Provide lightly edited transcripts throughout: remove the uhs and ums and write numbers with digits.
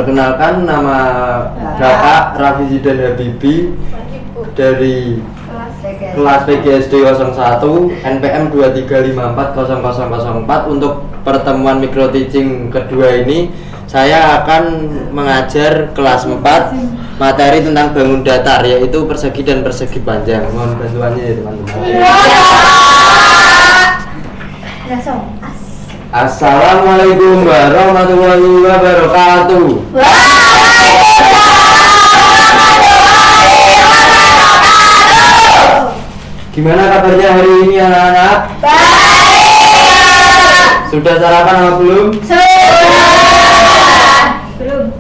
Perkenalkan, nama Bapak Raffi Zidan Habibi dari kelas PGSD 01 NPM 2354004. Untuk pertemuan micro teaching kedua ini saya akan mengajar kelas 4 materi tentang bangun datar, yaitu persegi dan persegi panjang. Mohon bantuannya ya teman-teman. Assalamualaikum warahmatullahi wabarakatuh. Gimana kabarnya hari ini anak-anak? Baik. Sudah sarapan atau belum? Belum.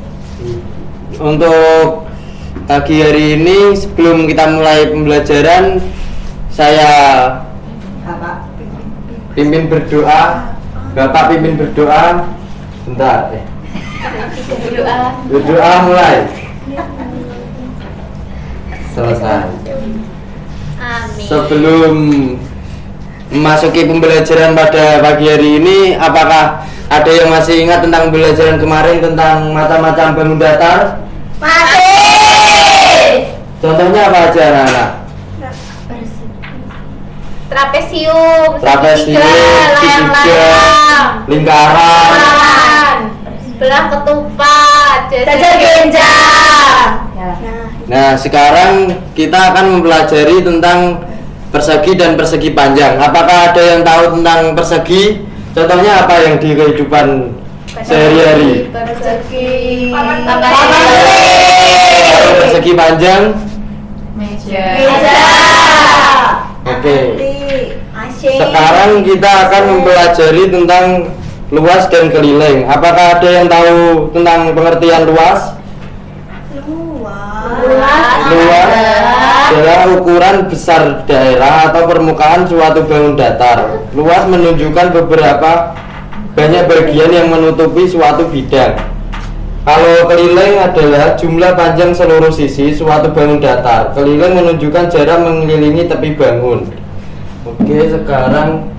Untuk pagi hari ini sebelum kita mulai pembelajaran, saya pimpin berdoa. Bapak pimpin berdoa. Bentar. Berdoa mulai. Selesai. Amin. Sebelum memasuki pembelajaran pada pagi hari ini, apakah ada yang masih ingat tentang pembelajaran kemarin tentang macam-macam bangun datar? Masih. Contohnya apa aja anak-anak? Trapesium, Layang-layang, lingkaran, belah ketupat, jajar genja. Nah, sekarang kita akan mempelajari tentang persegi dan persegi panjang. Apakah ada yang tahu tentang persegi? Contohnya apa yang di kehidupan sehari-hari? Persegi, persegi panjang? meja. Oke. Sekarang kita akan mempelajari tentang luas dan keliling. Apakah ada yang tahu tentang pengertian luas? Luas adalah ukuran besar daerah atau permukaan suatu bangun datar. Luas menunjukkan beberapa banyak bagian yang menutupi suatu bidang. Kalau keliling adalah jumlah panjang seluruh sisi suatu bangun datar. Keliling menunjukkan jarak mengelilingi tepi bangun. Oke, sekarang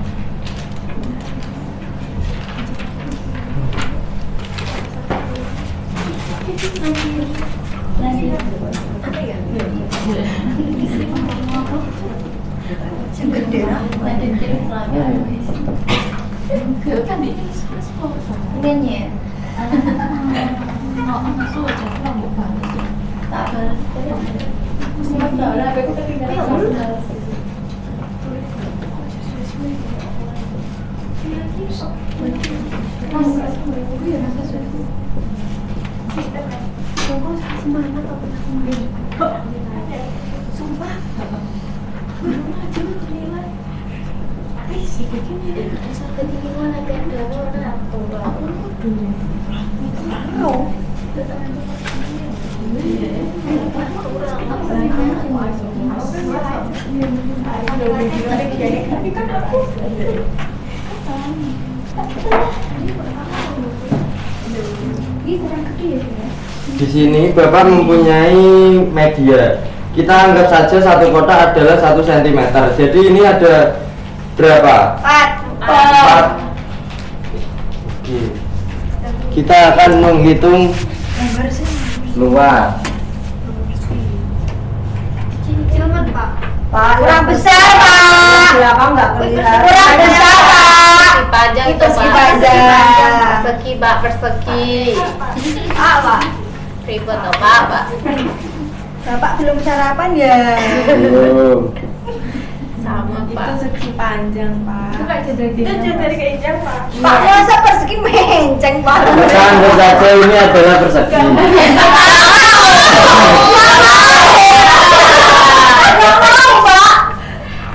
di sini Bapak mempunyai media. Kita anggap saja satu kotak adalah 1 cm. Jadi ini ada berapa? 4. Oke. Kita akan menghitung luas. Pak, kurang besar, Pak. Belakang nggak kelihatan. Kurang besar, Pak. Panjang Itu persegi panjang. Persegi, Pak, persegi. Apa? Ribet atau Pak? Bapak belum sarapan ya? Belum. Sama, Pak. Itu segi panjang, Pak. Itu kayak dari keinjak, Pak. Pak, masa persegi menceng, Pak? Kita anggap saja ini adalah persegi.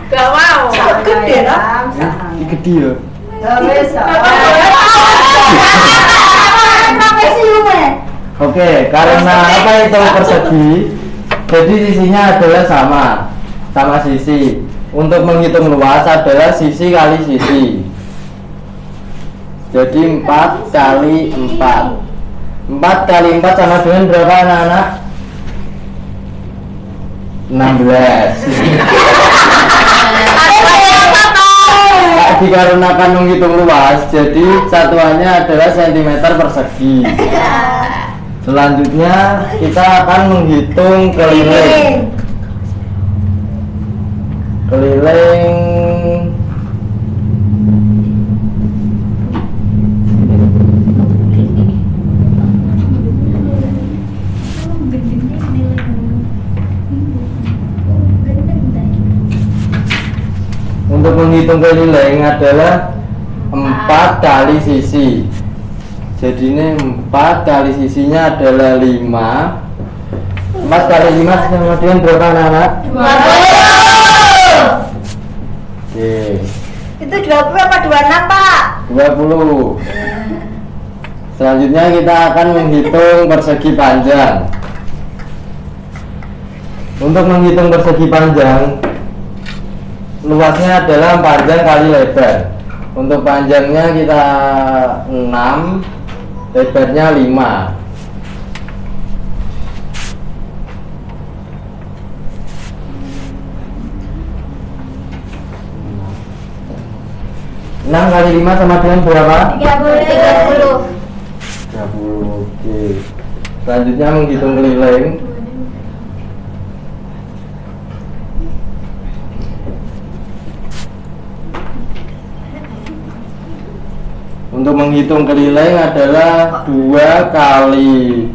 Gak mau. Gede lah. Gede ya. Oke, karena apa itu persegi? Jadi sisinya adalah sama sisi. Untuk menghitung luas adalah sisi kali sisi. Jadi 4 kali 4. 4 kali 4 sama dengan berapa anak-anak? 16. Dikarenakan menghitung luas, jadi satuannya adalah cm persegi. Selanjutnya kita akan menghitung keliling. Keliling untuk menghitung keliling adalah 4 kali sisi. Jadi ini 4 kali sisinya adalah 5. 4 kali 5 sama dengan berapa anak-anak? 20. Oke, Itu 20 apa 26 Pak? 20. Selanjutnya kita akan menghitung persegi panjang. Untuk menghitung persegi panjang, luasnya adalah panjang kali lebar. Untuk panjangnya kita 6, lebarnya 5. Enam kali 5 sama dengan berapa? 30. 30. Oke. Selanjutnya menghitung keliling. Untuk menghitung keliling adalah 2 kali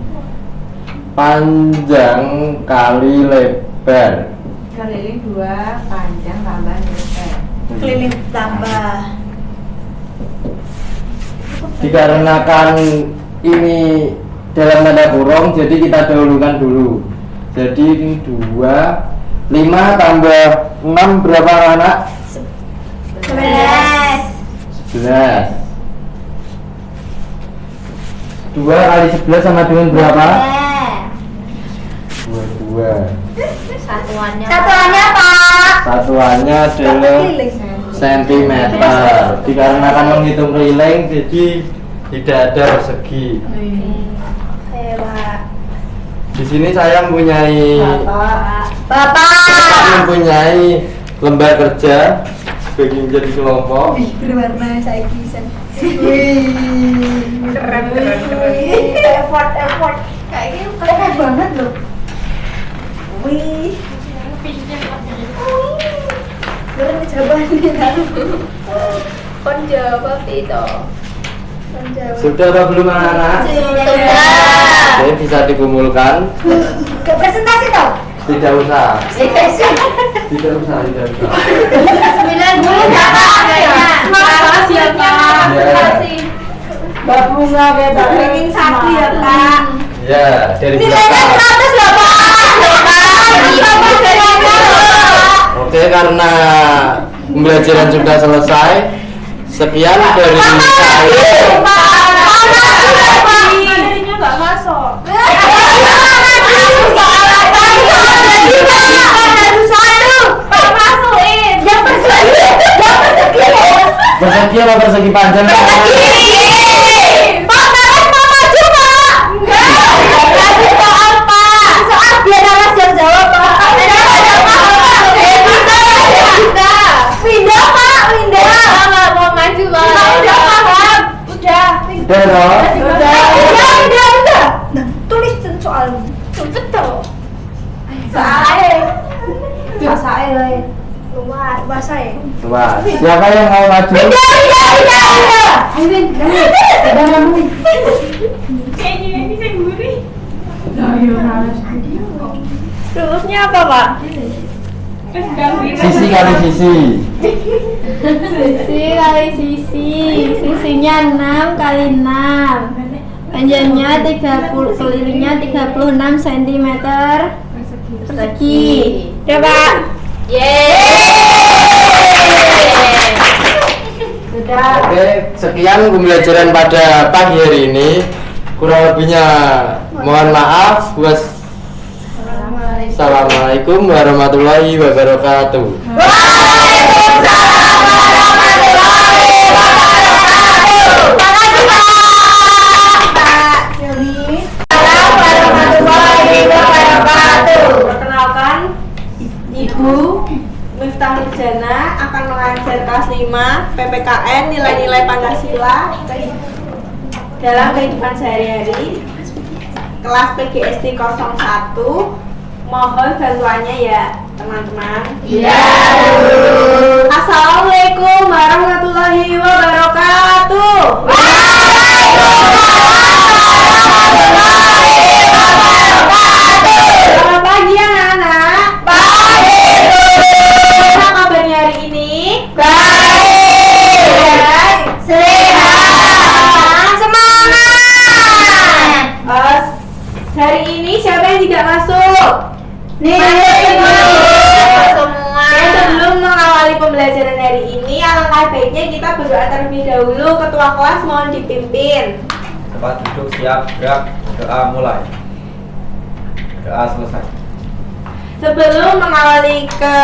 panjang kali lebar. Keliling 2 panjang tambah lebar. Keliling tambah. Dikarenakan ini dalam tanda kurung, jadi kita dahulukan dulu. Jadi ini 2, 5 tambah 6 berapa anak? 11. 11. 2 kali 11 sama dengan berapa? 22. Satuannya. Satuannya Pak. Satuannya adalah sentimeter. Dikarenakan menghitung keliling, jadi tidak ada persegi. Oke Pak. Di sini saya mempunyai Bapak. mempunyai lembar kerja bagi menjadi kelompok. Wih, berwarna saiki sen. Keren. Effort. Kayaknya keren banget loh. Wih. Keren jawabannya. Kon jawab itu. Sudah apa belum anak-anak? Sudah. Oke, bisa dikumpulkan. Ke presentasi toh? Tidak usah. Tidak sih. Tidak usah. 90 Kakak kayaknya. Makasih ya, Pak. Makasih. Mbak Bunga kayak Mbak Ranking 1 ya Pak. Ya, dari Nilainya belakang. 100 loh Pak. Oke, karena pembelajaran sudah selesai. Sekian dari saya. Materinya nggak masuk. Persegi apa persegi panjang? Udah dong. Tulis soal Betul. Luas. bahasa ya. Wah, siapa yang mau maju? Kayaknya ini saya gurih. Rumusnya apa, Pak? Sisi kali sisi. Sisi kali sisi, sisinya 6 kali 6, panjangnya 30, kelilingnya 36 cm persegi. Ya Pak. Sudah. Oke, sekian pembelajaran pada pagi hari ini. Kurang lebihnya mohon maaf. Assalamualaikum warahmatullahi wabarakatuh. Perkenalkan, Ibu Miftahul Jana akan mengajar kelas 5 PPKN nilai-nilai Pancasila dalam kehidupan sehari-hari. kelas PGSD 01. Mohon bantuannya ya teman-teman. Iya. Assalamualaikum warahmatullahi wabarakatuh. Selamat pagi anak-anak. Gimana kabarnya hari ini? Hari ini siapa yang tidak masuk? Semua. Oke, sebelum mengawali pembelajaran hari ini, alangkah baiknya kita berdoa terlebih dahulu. Ketua kelas mohon dipimpin. Tempat duduk siap, gerak, doa mulai. Doa selesai. Sebelum mengawali ke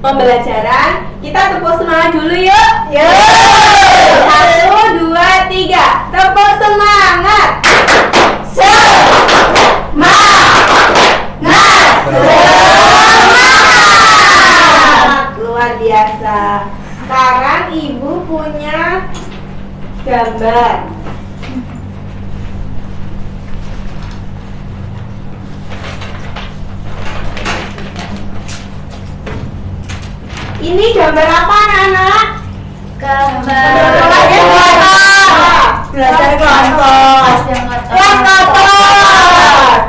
pembelajaran, kita tepuk semangat dulu yuk. Yuk. 1, 2, 3. Tepuk semangat. Luar biasa. Sekarang ibu punya gambar. Ini gambar apa anak-anak? Belajar kelompok.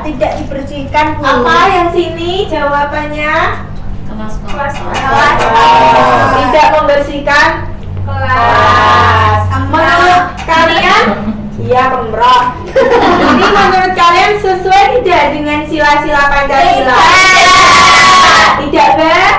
Tidak dibersihkan, Bu. Apa yang sini jawabannya? Kelas. Tidak membersihkan kelas. Menurut kalian? Iya, kemroh. Ini menurut kalian sesuai tidak dengan sila-sila Pancasila? Tidak baik.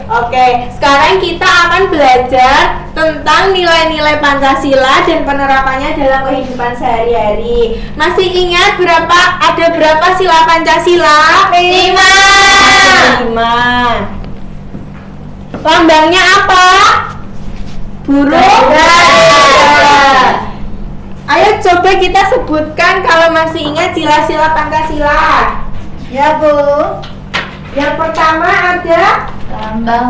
Oke, sekarang kita akan belajar tentang nilai-nilai Pancasila dan penerapannya dalam kehidupan sehari-hari. Masih ingat ada berapa sila Pancasila? 5. Lambangnya apa? Burung. Ayo coba kita sebutkan kalau masih ingat sila-sila Pancasila. Ya, Bu. Yang pertama ada Lambang.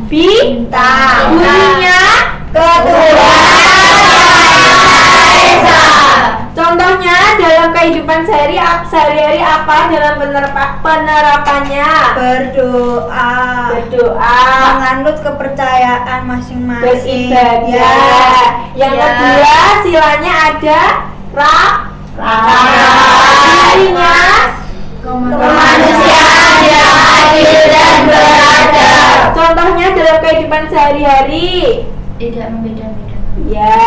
bintang. Bunyinya Ketua. contohnya dalam kehidupan sehari-hari apa dalam penerapannya? Berdoa. Menganut kepercayaan masing-masing. Beribadah. Yang Ya. kedua silanya ada Artinya Kemanusiaan yang adil dan beradab. contohnya dalam kehidupan sehari-hari. Tidak membeda-beda. Ya,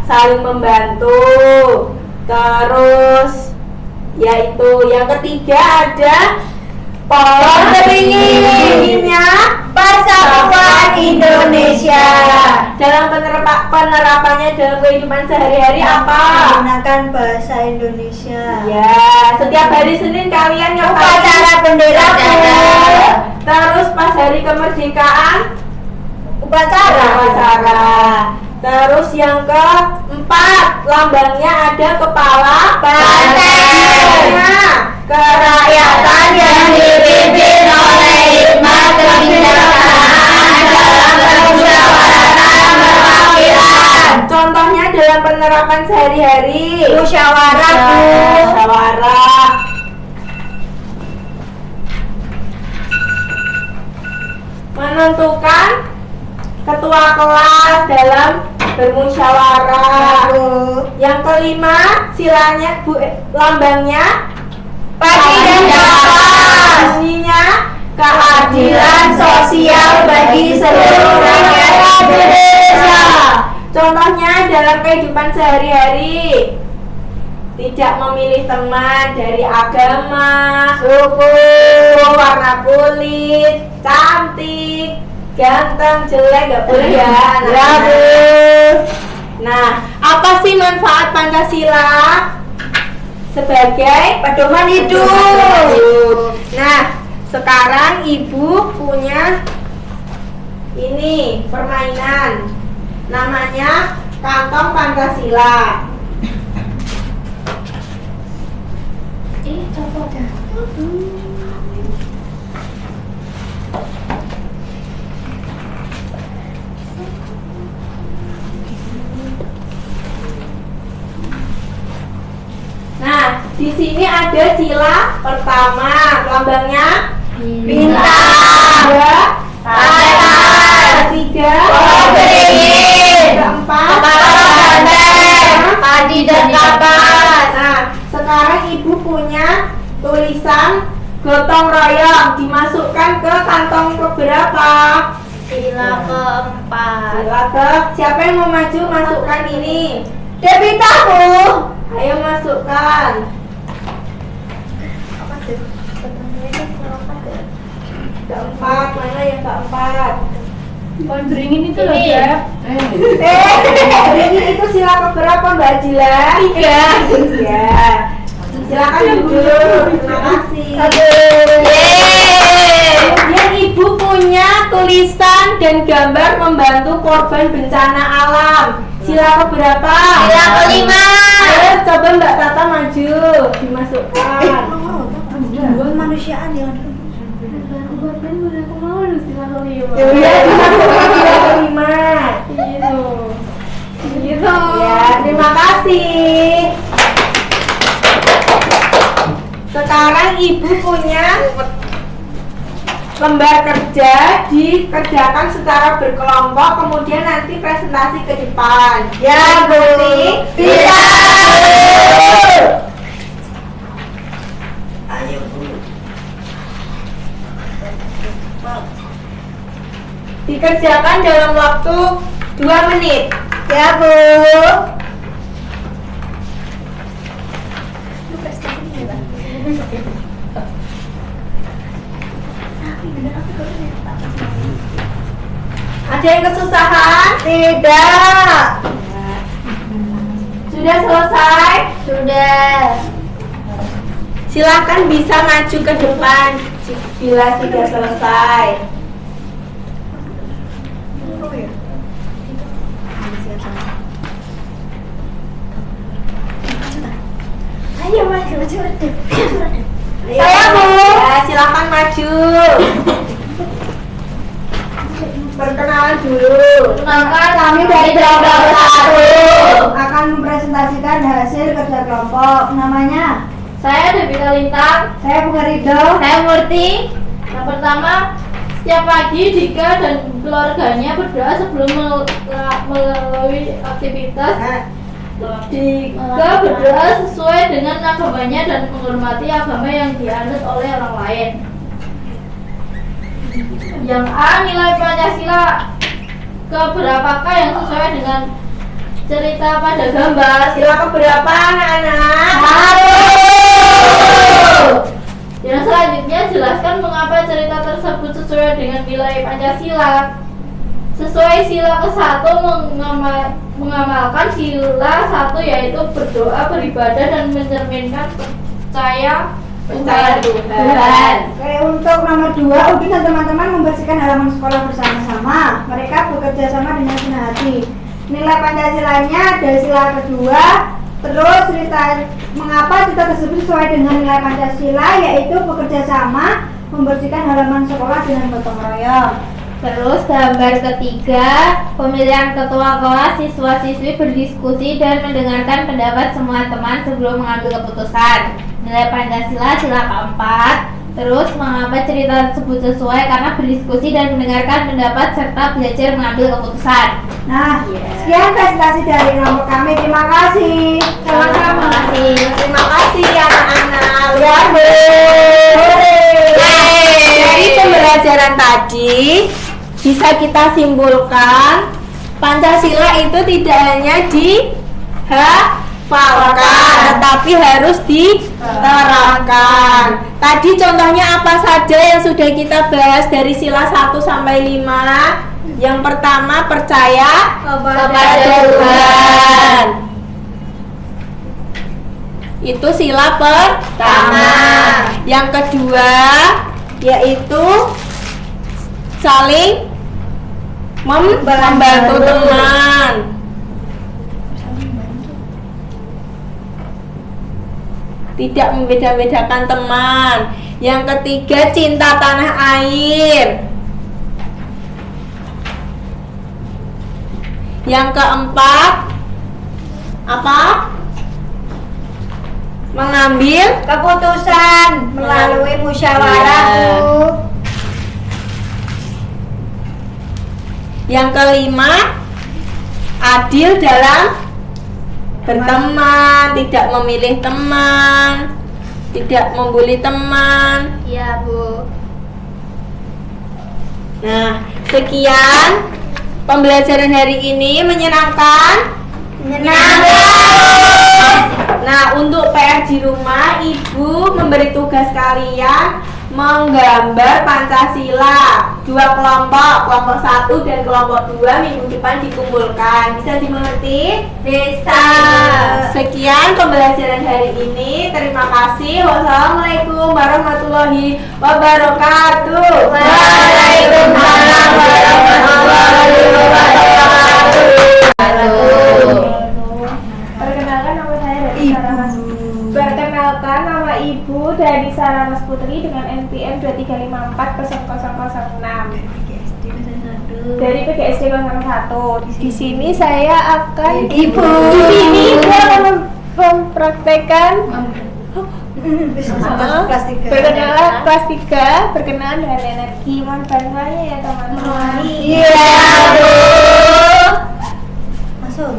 saling membantu. Terus yaitu yang ketiga ada pentingnya Persatuan Indonesia. dalam penerapannya dalam kehidupan sehari-hari apa? Menggunakan bahasa Indonesia. Ya, setiap hari Senin kalian Upacara bendera. Terus pas hari kemerdekaan Upacara. Terus yang keempat, lambangnya ada kepala Banteng. Kerakyatan yang dipimpin oleh hikmat kebijaksanaan dalam permusyawaratan perwakilan. contohnya dalam penerapan sehari-hari. Musyawarah, Bu. Musyawarah. Menentukan ketua kelas dalam bermusyawarah. Bu. Yang kelima, silanya lambangnya Pagi dan malam. bunyinya Keadilan sosial bagi seluruh rakyat Indonesia. Contohnya dalam kehidupan sehari-hari, tidak memilih teman dari agama, suku, warna kulit, cantik, ganteng, jelek, gak boleh ya anak-anak. Nah, apa sih manfaat Pancasila? Sebagai Pedoman hidup. Nah, sekarang ibu punya ini permainan, namanya kantong Pancasila. Copot ya. Di sini ada sila pertama, lambangnya Bintang. dua, Tangan. ketiga, Pohon beringin. keempat, Banteng. Padi dan kapas. Nah, sekarang ibu punya tulisan gotong royong, dimasukkan ke kantong keberapa? Sila keempat. Sila ke, siapa yang mau maju masukkan ini? Devitaku. Ayo masukkan. Keempat, mana yang keempat? Pohon beringin itu loh, Ini. Beb. Ini itu sila keberapa Mbak Jila? Tiga. Tiga. Silakan duduk. Terima kasih. Yeay. Kemudian ibu punya tulisan dan gambar membantu korban bencana alam. Sila keberapa? Sila kelima. Ayo coba Mbak Tata maju, dimasukkan. Dua manusiaan yang Ya, dimasukkan sila kelima. Gitu. Ya, terima kasih. Sekarang ibu punya lembar kerja, dikerjakan secara berkelompok, kemudian nanti presentasi ke depan. Ya, Bu. Bisa. Ayo, Bu. Dikerjakan dalam waktu 2 menit. Ya, Bu. Ada yang kesusahan? Tidak. Sudah selesai? Sudah. Silakan bisa maju ke depan bila sudah selesai. Ayo maju, maju. Saya Bu. Ya, silakan maju. Perkenalan dulu. Maka kami dari kelompok 1 akan mempresentasikan hasil kerja kelompok. Namanya Saya Devita Lintang. saya Bunga Rido. Saya Murti. Yang pertama, setiap pagi Dika dan keluarganya berdoa sebelum melalui aktivitas. Dika berdoa sesuai dengan agamanya dan menghormati agama yang dianut oleh orang lain. Yang A, nilai Pancasila keberapakah yang sesuai dengan cerita pada gambar? Sila keberapa anak-anak? Yang selanjutnya, jelaskan mengapa cerita tersebut sesuai dengan nilai Pancasila. Sesuai sila ke-1 mengamalkan sila 1 yaitu berdoa, beribadah dan mencerminkan percaya Tuhan. Oke, untuk nomor 2, Udin dan teman-teman membersihkan halaman sekolah bersama-sama. Mereka bekerja sama dengan senang hati. Nilai Pancasilanya ada sila kedua. Terus cerita mengapa cerita tersebut sesuai dengan nilai Pancasila, yaitu bekerja sama membersihkan halaman sekolah dengan gotong royong. Terus gambar ketiga, pemilihan ketua kelas, siswa-siswi berdiskusi dan mendengarkan pendapat semua teman sebelum mengambil keputusan. Nilai Pancasila sila keempat. Terus mengapa cerita tersebut sesuai karena berdiskusi dan mendengarkan pendapat serta belajar mengambil keputusan. Nah, sekian presentasi dari kelompok kami. Terima kasih. Terima kasih. Terima kasih anak-anak. Ya, Bu. Dari pembelajaran tadi bisa kita simpulkan Pancasila itu tidak hanya dihafalkan, tetapi harus diterapkan. Tadi contohnya apa saja yang sudah kita bahas dari sila 1 sampai 5? Yang pertama, percaya kepada Tuhan. Itu sila pertama. Yang kedua yaitu saling membantu teman. Tidak membeda-bedakan teman. Yang ketiga, cinta tanah air. Yang keempat, apa? mengambil keputusan melalui musyawarah, Bu. Yang kelima, adil dalam berteman, tidak memilih teman, tidak membuli teman. Iya, Bu. Nah, sekian pembelajaran hari ini. Menyenangkan? Nah, untuk PR di rumah, Ibu memberi tugas kalian menggambar Pancasila. 2 kelompok, kelompok 1 dan kelompok 2 minggu depan dikumpulkan. Bisa dimengerti? Bisa. Sekian pembelajaran hari ini. Terima kasih. Wassalamualaikum warahmatullahi wabarakatuh. Waalaikumsalam warahmatullahi wabarakatuh. Perkenalkan nama saya Dani Saramas. Perkenalkan nama Ibu Dani Saramas Putri dengan NPM 23540006 dari PGSD 01. Di sini saya akan Di sini saya akan mempraktekkan perkenalan kelas 3 berkenaan dengan energi. Mohon bantuannya ya teman-teman. Iya, Bu. Masuk.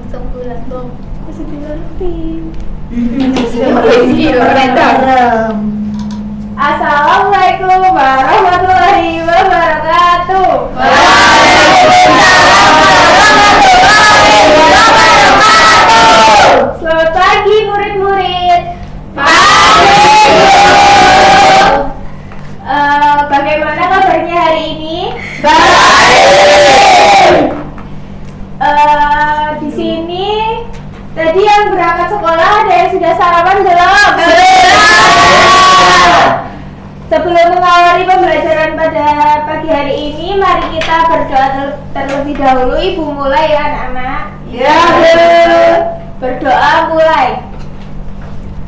Langsung bulan, Bu. Masih dimengerti. Assalamualaikum warahmatullahi wabarakatuh. Selamat pagi murid-murid. Bagaimana kabarnya hari ini? Di sini tadi yang berangkat sekolah ada yang sudah sarapan belum? Sebelum mengawali pembelajaran pada pagi hari ini, mari kita berdoa terlebih dahulu. Ibu mulai ya anak-anak. Ya, Bu. Berdoa mulai.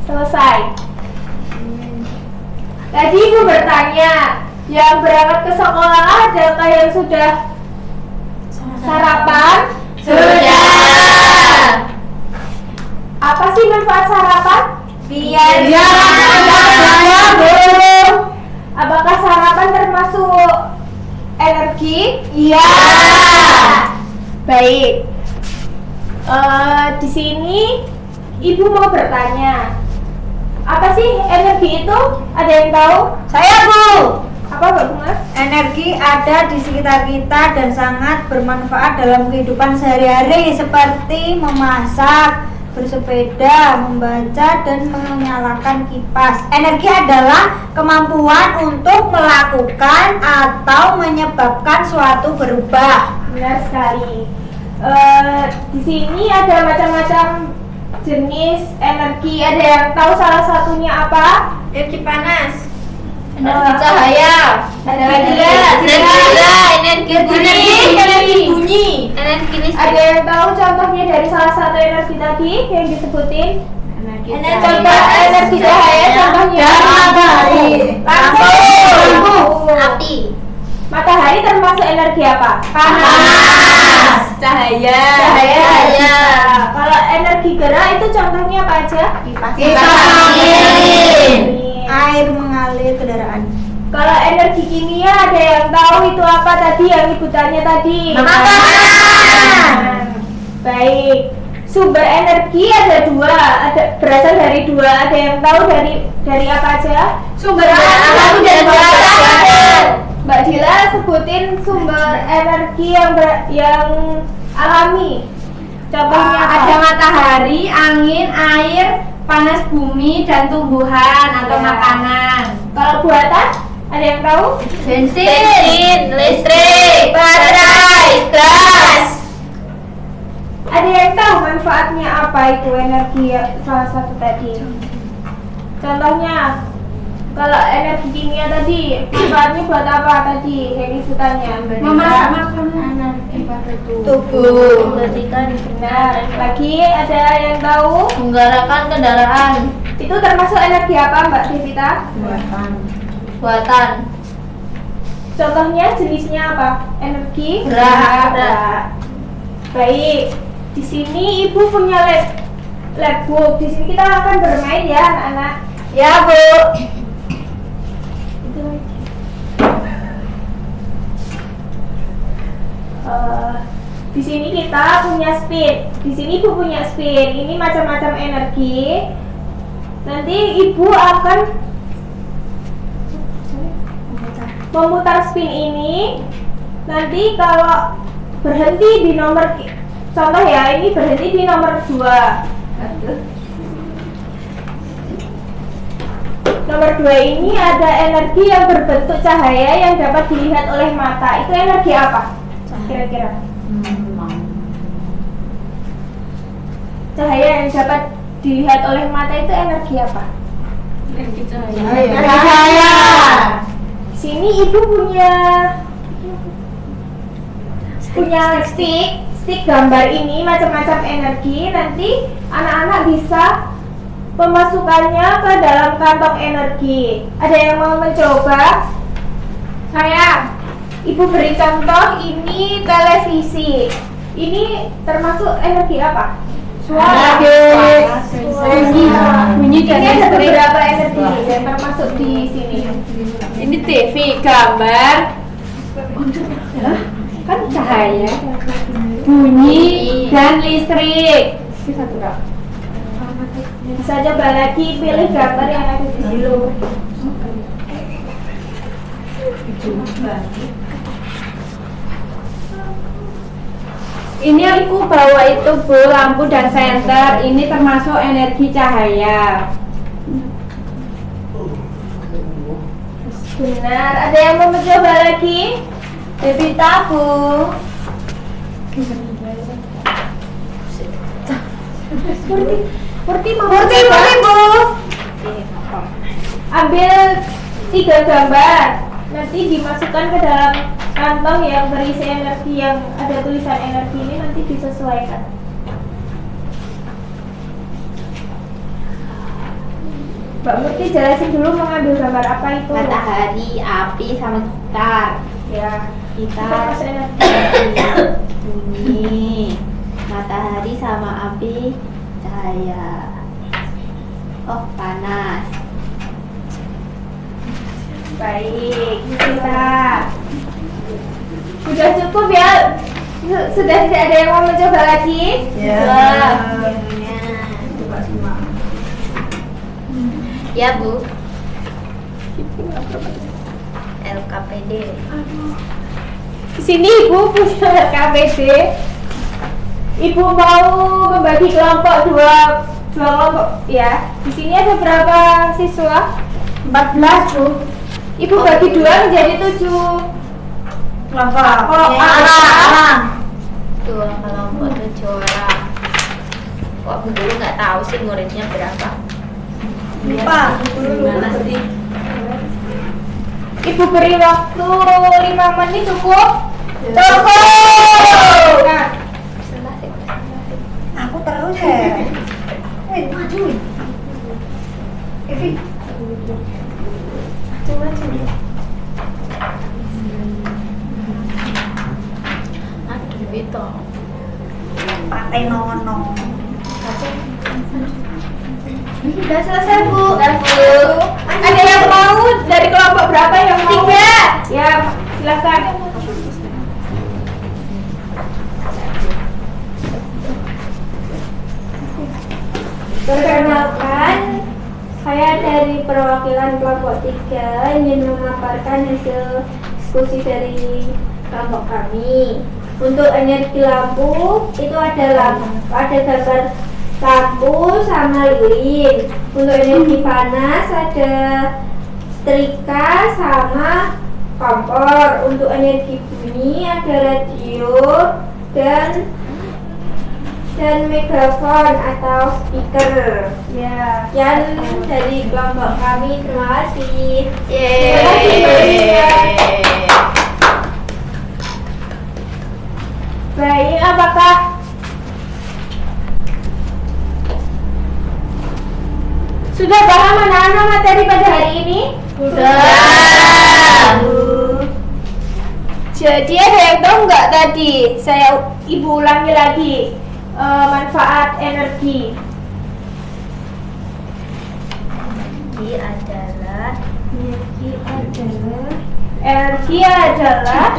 Selesai. Tadi Ibu bertanya, yang berangkat ke sekolah adakah yang sudah sarapan? Sudah. Apa sih manfaat sarapan? Biar Bu. Apakah sarapan termasuk energi? Iya. Baik. Di sini Ibu mau bertanya, apa sih energi itu? Ada yang tahu? Saya, Bu. Apa Mbak Bunga? Energi ada di sekitar kita dan sangat bermanfaat dalam kehidupan sehari-hari seperti memasak, bersepeda, membaca, dan menyalakan kipas. Energi adalah kemampuan untuk melakukan atau menyebabkan suatu berubah. Benar sekali. Di sini ada macam-macam jenis energi. Ada yang tahu salah satunya apa? energi panas, Energi cahaya, Ada lagi energi bunyi, energi listrik. Ada yang tahu contohnya dari salah satu energi tadi yang disebutin? Energi Contoh energi cahaya contohnya Matahari. lampu. api, Matahari termasuk energi apa? panas, Cahaya. Cahaya. Kalau energi gerak itu contohnya apa aja? kipas angin. Air mengalir kendaraan. Kalau energi kimia ada yang tahu itu apa tadi yang Ibu tanya tadi? Makanan. Baik. Sumber energi ada dua, berasal dari dua. Ada yang tahu dari apa aja? Sumber alam dan bawah sadar. Mbak Dila sebutin sumber energi yang alami. Contohnya apa? Ada matahari, angin, air, panas bumi, dan tumbuhan atau Ya. makanan. Kalau buatan ada yang tahu? Bensin, listrik, baterai, gas. Ada yang tahu manfaatnya apa itu energi salah satu tadi? Contohnya, kalau energi kimia tadi manfaatnya buat apa tadi? Yang dibutannya? Memasak makanan Tubuh. membersihkan Benar. Lagi ada yang tahu? menggerakkan kendaraan, Itu termasuk energi apa Mbak Devita? buatan, Contohnya jenisnya apa? Energi Gerak. Gerak. Baik. Di sini Ibu punya labbook. Di sini kita akan bermain ya anak-anak. Ya, Bu. Itu aja. Di sini kita punya spin. Di sini Ibu punya spin. Ini macam-macam energi. Nanti Ibu akan memutar spin ini. Nanti kalau berhenti di nomor, contoh ya, ini berhenti di nomor 2. Nomor 2 ini ada energi yang berbentuk cahaya yang dapat dilihat oleh mata. Itu energi apa? Kira-kira. Cahaya yang dapat dilihat oleh mata itu energi apa? Energi cahaya. Cahaya. Sini Ibu punya stick gambar ini macam-macam energi. Nanti anak-anak bisa memasukkannya ke dalam kantong energi. Ada yang mau mencoba? Saya. Ibu beri contoh, ini televisi. Ini termasuk energi apa? Suara. Bunyi Ini ada beberapa energi yang termasuk di sini. Ini TV, gambar, kan cahaya, bunyi, dan listrik. Bisa coba lagi pilih gambar yang ada di situ. Ini aku bawa itu, Bu, lampu dan senter. Ini termasuk energi cahaya. Benar. Ada yang mau mencoba lagi? Devita, Bu. Murti, Bu. ambil 3 gambar. Nanti dimasukkan ke dalam kantong yang berisi energi, yang ada tulisan energi ini nanti disesuaikan. Mbak Murti jelasin dulu mengambil gambar apa itu. Matahari, api, sama gitar. Ya, Gitar, terus energi. bunyi. Matahari sama api, cahaya. Oh, panas. Baik, kita sudah cukup ya. Sudah tidak ada yang mau mencoba lagi? Ya, Bu. LKPD. Di sini Ibu punya LKPD. Ibu mau membagi kelompok dua kelompok ya. Di sini ada berapa siswa? 14, Bu. Ibu bagi 2 menjadi 7 Kelompok orang. Tuh, kelompok 7 orang. Kok Bu Guru nggak tahu sih muridnya berapa? Lupa. Gimana sih? Ibu beri waktu 5 menit cukup? Cukup. Nah, Aku terus ya. Wih, maju. Evi. Aduh, itu. Pakai nono. sudah selesai Bu. Sudah, Bu. Ada yang mau dari kelompok berapa yang mau? 3. Ya, silakan. Perkenalkan, saya dari perwakilan kelompok 3 ingin memaparkan hasil diskusi dari kelompok kami. Untuk energi lampu itu ada gambar lampu sama lilin. Untuk energi panas ada setrika sama kompor. Untuk energi bunyi ada radio dan megafon atau speaker. Ya. Sekian dari kelompok kami, terima kasih. Baik, apakah sudah paham anak-anak materi pada hari ini? Sudah. Jadi ada yang tahu nggak tadi? Ibu ulangi lagi manfaat energi. Energi adalah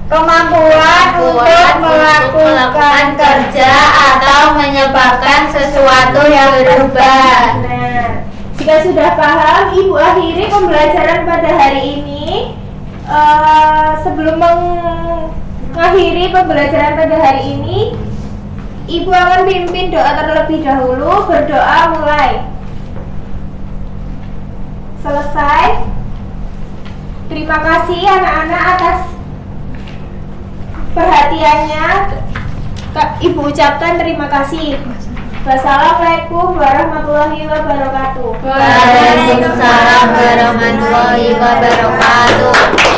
kemampuan untuk melakukan kerja atau menyebabkan sesuatu yang berubah. benar. Jika sudah paham, Ibu akhiri pembelajaran pada hari ini. Sebelum mengakhiri pembelajaran pada hari ini, Ibu akan pimpin doa terlebih dahulu. Berdoa mulai. Selesai. Terima kasih anak-anak atas perhatiannya. Ibu ucapkan terima kasih. Wassalamualaikum warahmatullahi wabarakatuh. Waalaikumsalam warahmatullahi wabarakatuh.